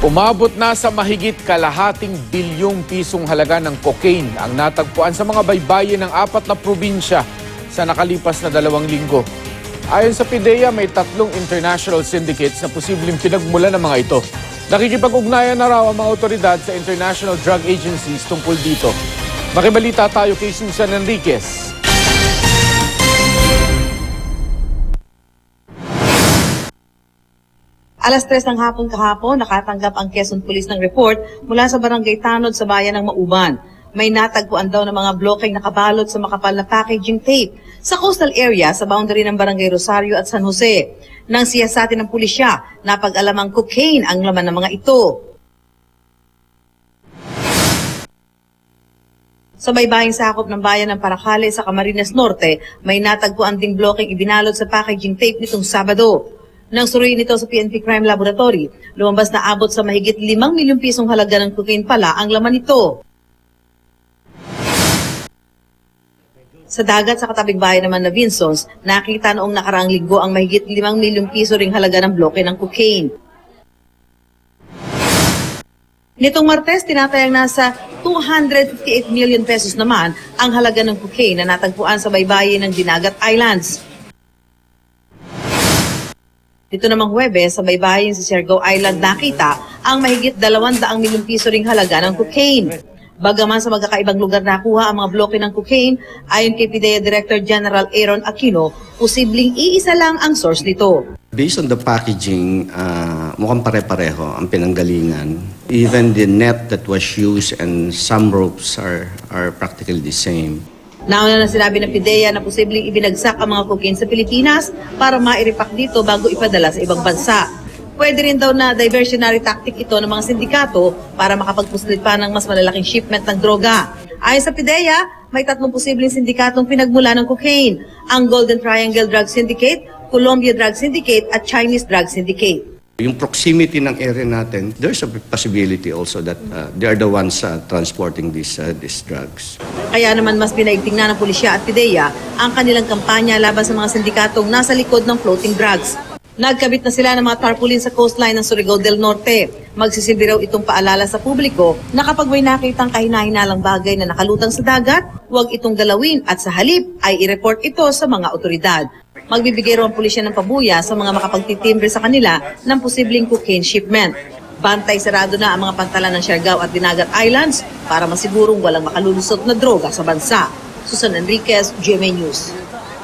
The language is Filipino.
Umabot na sa mahigit kalahating bilyong pisong halaga ng cocaine ang natagpuan sa mga baybayin ng 4 na probinsya sa nakalipas na 2 linggo. Ayon sa PIDEA, may 3 international syndicates na posibleng pinagmulan ng mga ito. Nakikipag-ugnayan na raw ang mga otoridad sa international drug agencies tungkol dito. Makibalita tayo kay Susan Enriquez. Alas 3 ng hapon kahapon, nakatanggap ang Quezon Police ng report mula sa Barangay Tanod sa bayan ng Mauban. May natagpuan daw ng mga blokeng nakabalot sa makapal na packaging tape sa coastal area sa boundary ng Barangay Rosario at San Jose. Nang siyasatin ng pulisya, napag-alamang cocaine ang laman ng mga ito. Sa baybaying sakop ng bayan ng Paracale sa Camarines Norte, may natagpuan ding blokeng ibinalot sa packaging tape nitong Sabado. Nang suriin ito sa PNP Crime Laboratory, lumabas na abot sa mahigit 5 milyong pisong halaga ng cocaine pala ang laman nito. Sa dagat sa katabing bayan naman na Vinsons, nakita noong nakaraang linggo ang mahigit 5 milyong piso ring halaga ng bloke ng cocaine. Nitong Martes, tinatayang nasa 258 million pesos naman ang halaga ng cocaine na natagpuan sa baybayin ng Dinagat Islands. Dito namang Huwebes, sa baybayin sa Siargao Island, nakita ang mahigit 200 milyong piso ring halaga ng cocaine. Bagaman sa magkakaibang lugar nakuha ang mga bloke ng cocaine, ayon kay PIDEA Director General Aaron Aquino, posibleng iisa lang ang source nito. Based on the packaging, mukhang pare-pareho ang pinanggalingan. Even the net that was used and some ropes are practically the same. Nauna na sinabi ng PIDEA na posibleng ibinagsak ang mga cocaine sa Pilipinas para mairepack dito bago ipadala sa ibang bansa. Pwede rin daw na diversionary tactic ito ng mga sindikato para makapagpuslit pa ng mas malalaking shipment ng droga. Ayon sa PIDEA, may 3 posibleng sindikatong pinagmula ng cocaine: ang Golden Triangle Drug Syndicate, Colombia Drug Syndicate at Chinese Drug Syndicate. Yung proximity ng area natin, there's a possibility also that they are the ones transporting these drugs. Kaya naman mas pinaigting na ng pulisya at PIDEA ang kanilang kampanya laban sa mga sindikatong nasa likod ng floating drugs. Nagkabit na sila ng mga tarpaulin sa coastline ng Surigao del Norte. Magsisilbi raw itong paalala sa publiko na kapag may nakitang kahina-hinalang bagay na nakalutang sa dagat, huwag itong galawin at sa halip ay i-report ito sa mga otoridad. Magbibigay raw ang pulisya ng pabuya sa mga makapagtitimbre sa kanila ng posibleng cocaine shipment. Bantay sarado na ang mga pantalan ng Siargao at Dinagat Islands para masigurong walang makalulusot na droga sa bansa. Susan Enriquez, GMA News.